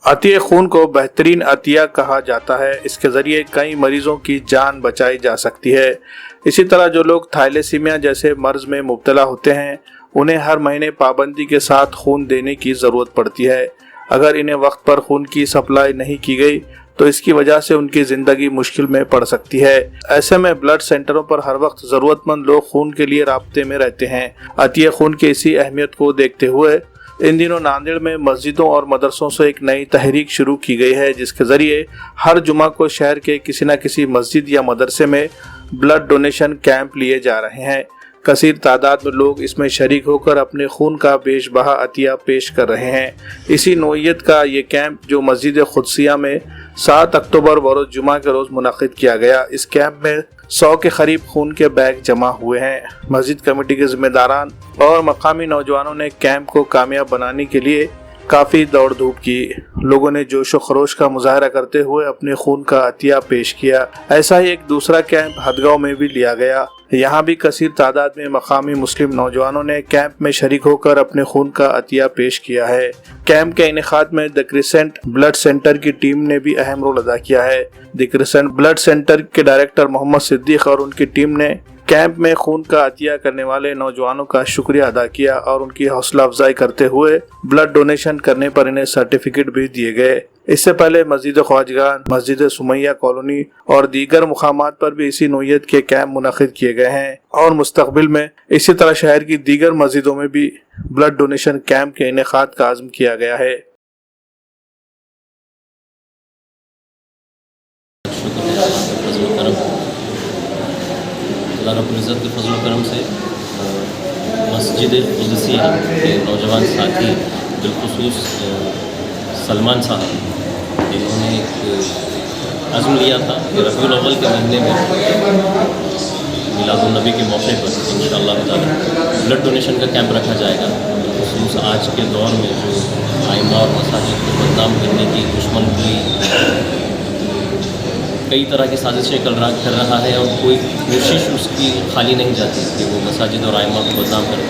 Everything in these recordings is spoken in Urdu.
عطیہ خون کو بہترین عطیہ کہا جاتا ہے۔ اس کے ذریعے کئی مریضوں کی جان بچائی جا سکتی ہے۔ اسی طرح جو لوگ تھیلیسیمیا جیسے مرض میں مبتلا ہوتے ہیں انہیں ہر مہینے پابندی کے ساتھ خون دینے کی ضرورت پڑتی ہے۔ اگر انہیں وقت پر خون کی سپلائی نہیں کی گئی تو اس کی وجہ سے ان کی زندگی مشکل میں پڑ سکتی ہے۔ ایسے میں بلڈ سینٹروں پر ہر وقت ضرورت مند لوگ خون کے لیے رابطے میں رہتے ہیں۔ عطیہ خون کی اسی اہمیت کو دیکھتے ہوئے ان دنوں ناندیڑ میں مسجدوں اور مدرسوں سے ایک نئی تحریک شروع کی گئی ہے، جس کے ذریعے ہر جمعہ کو شہر کے کسی نہ کسی مسجد یا مدرسے میں بلڈ ڈونیشن کیمپ لیے جا رہے ہیں۔ کثیر تعداد میں لوگ اس میں شریک ہو کر اپنے خون کا بیش بہا عطیہ پیش کر رہے ہیں۔ اسی نوعیت کا یہ کیمپ جو مسجد قدسیہ میں 7 اکتوبر بروز جمعہ کے روز منعقد کیا گیا، اس کیمپ میں 100 کے قریب خون کے بیگ جمع ہوئے ہیں۔ مسجد کمیٹی کے ذمہ داران اور مقامی نوجوانوں نے کیمپ کو کامیاب بنانے کے لیے کافی دوڑ دھوپ کی۔ لوگوں نے جوش و خروش کا مظاہرہ کرتے ہوئے اپنے خون کا عطیہ پیش کیا۔ ایسا ہی ایک دوسرا کیمپ ہدگاؤں میں بھی لیا گیا۔ یہاں بھی کثیر تعداد میں مقامی مسلم نوجوانوں نے کیمپ میں شریک ہو کر اپنے خون کا عطیہ پیش کیا ہے۔ کیمپ کے انعقاد میں دی کرسنٹ بلڈ سینٹر کی ٹیم نے بھی اہم رول ادا کیا ہے۔ دی کرسنٹ بلڈ سینٹر کے ڈائریکٹر محمد صدیق اور ان کی ٹیم نے کیمپ میں خون کا عطیہ کرنے والے نوجوانوں کا شکریہ ادا کیا اور ان کی حوصلہ افزائی کرتے ہوئے بلڈ ڈونیشن کرنے پر انہیں سرٹیفکیٹ بھی دیے گئے۔ اس سے پہلے مسجد خواجگان، مسجد سمیہ کالونی اور دیگر مقامات پر بھی اسی نوعیت کے کیمپ منعقد کیے گئے ہیں اور مستقبل میں اسی طرح شہر کی دیگر مسجدوں میں بھی بلڈ ڈونیشن کیمپ کے انعقاد کا عزم کیا گیا ہے۔ اللہ رب العزت کے فضل و کرم سے مسجد قدسیہ کے نوجوان ساتھی بالخصوص سلمان صاحب، جنہوں نے ایک عزم لیا تھا کہ ربیع الاول کے مہینے میں میلاد النبی کے موقع پر انشاءاللہ تعالی بلڈ ڈونیشن کا کیمپ رکھا جائے گا۔ بالخصوص آج کے دور میں جو ائمہ اور مساجد کو بدنام کرنے کی دشمن کی کئی طرح کی سازشیں کر رہا ہے اور کوئی کوشش اس کی خالی نہیں جاتی کہ وہ مساجد اور ائمہ کو بدنام کرے۔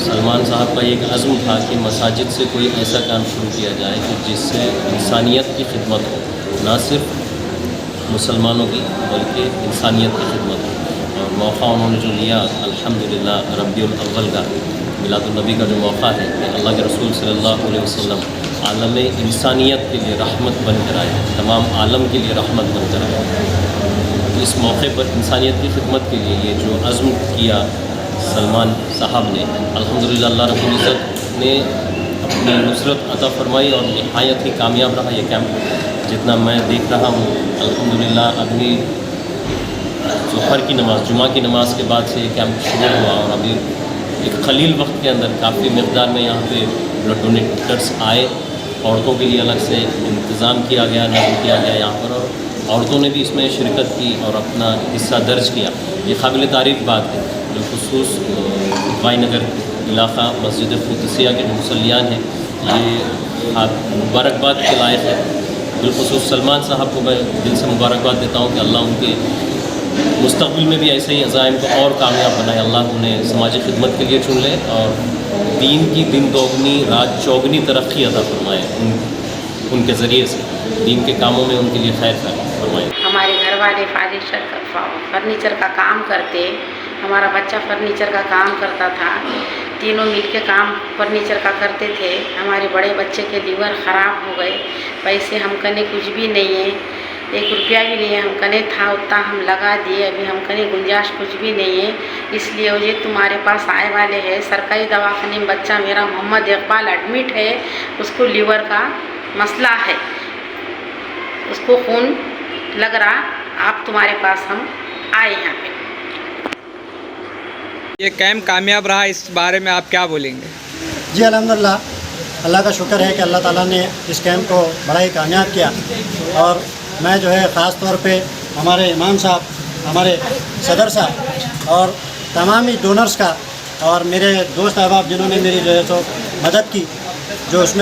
سلمان صاحب کا ایک عزم تھا کہ مساجد سے کوئی ایسا کام شروع کیا جائے کہ جس سے انسانیت کی خدمت ہو، نہ صرف مسلمانوں کی بلکہ انسانیت کی خدمت ہو۔ اور موقع انہوں نے جو لیا الحمدللہ ربیع الاول کا میلاد النبی کا جو موقع ہے کہ اللہ کے رسول صلی اللہ علیہ وسلم عالم انسانیت کے لیے رحمت بن کر آئے، تمام عالم کے لیے رحمت بن کر آئے۔ اس موقع پر انسانیت کی خدمت کے لیے یہ جو عزم کیا سلمان صاحب نے، الحمدللہ اللہ رب العزت نے اپنی نصرت عطا فرمائی اور نہایت ہی کامیاب رہا یہ کیمپ۔ جتنا میں دیکھ رہا ہوں الحمدللہ ابھی ظہر کی نماز، جمعہ کی نماز کے بعد سے یہ کیمپ شروع ہوا اور ابھی ایک قلیل وقت کے اندر کافی مقدار میں یہاں پہ بلڈ ڈونیٹرز آئے۔ عورتوں کے لیے الگ سے انتظام کیا گیا، نظم کیا گیا یہاں پر، اور عورتوں نے بھی اس میں شرکت کی اور اپنا حصہ درج کیا۔ یہ قابل تعریف بات ہے۔ بالخصوص وائی نگر علاقہ مسجد قدسیہ کے جو مصلیان ہیں یہ مبارکباد کے لائق ہے۔ بالخصوص سلمان صاحب کو میں دل سے مبارکباد دیتا ہوں کہ اللہ ان کے مستقبل میں بھی ایسے ہی عزائم کو اور کامیاب بنائے۔ اللہ انہیں سماجی خدمت کے لیے چن لے اور دین کی دن دوگنی رات چوگنی ترقی عطا فرمائے، ان کے ذریعے سے دین کے کاموں میں ان کے لیے خیر فرمائے۔ ہمارے گھر والے فرنیچر کا کام کرتے، ہمارا بچہ فرنیچر کا کام کرتا تھا، تینوں مل کے کام فرنیچر کا کرتے تھے۔ ہمارے بڑے بچے کے لیور خراب ہو گئے، پیسے ہم کنے کچھ بھی نہیں ہے، 1 روپیہ بھی نہیں ہے ہم کنے تھا، اتنا ہم لگا دیے، ابھی ہم کنے گنجائش کچھ بھی نہیں ہے۔ اس لیے یہ تمہارے پاس آئے والے ہیں۔ سرکاری دواخانے میں بچہ میرا محمد اقبال ایڈمٹ ہے، اس کو لیور کا مسئلہ ہے، اس کو خون لگ رہا، آپ تمہارے پاس ہم آئے یہاں پہ۔ یہ کیمپ کامیاب رہا، اس بارے میں آپ کیا بولیں گے؟ جی الحمدللہ اللہ کا شکر ہے کہ اللہ تعالیٰ نے اس کیمپ کو بڑا ہی کامیاب کیا، اور میں جو ہے خاص طور پہ ہمارے امام صاحب، ہمارے صدر صاحب اور تمامی ڈونرز کا اور میرے دوست احباب جنہوں نے میری جو ہے سو مدد کی، جو اس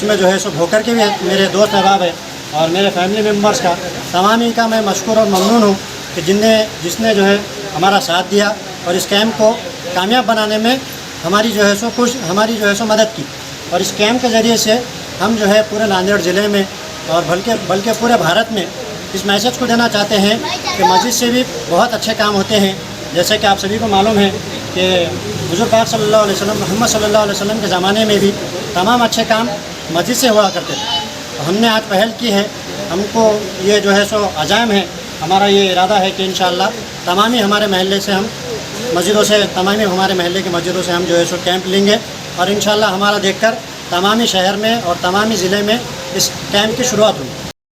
میں جو ہے سو بھوکر کے بھی میرے دوست احباب ہیں اور میرے فیملی ممبرز کا، تمامی کا میں مشکور اور ممنون ہوں کہ جس نے جو ہے ہمارا ساتھ دیا اور اس کیمپ کو کامیاب بنانے میں ہماری جو ہے سو مدد کی۔ اور اس کیمپ کے ذریعے سے ہم جو ہے پورے ناندیڑ ضلع میں اور بلکہ پورے بھارت میں اس میسج کو دینا چاہتے ہیں کہ مسجد سے بھی بہت اچھے کام ہوتے ہیں. جیسے کہ آپ سبھی کو معلوم ہے کہ حضور پاک صلی اللہ علیہ وسلم محمد صلی اللہ علیہ وسلم کے زمانے میں بھی تمام اچھے کام مسجد سے ہوا کرتے تھے. ہم نے آج پہل کی ہے. ہم کو یہ جو ہے سو عزائم ہے, ہمارا یہ ارادہ ہے کہ انشاءاللہ تمامی ہمارے محلے سے ہم مسجدوں سے تمامی ہمارے محلے کی مسجدوں سے ہم جو ہے سو کیمپ لیں گے, اور انشاءاللہ ہمارا دیکھ کر تمامی شہر میں اور تمامی ضلع میں اس کیمپ کی شروعات ہوگی.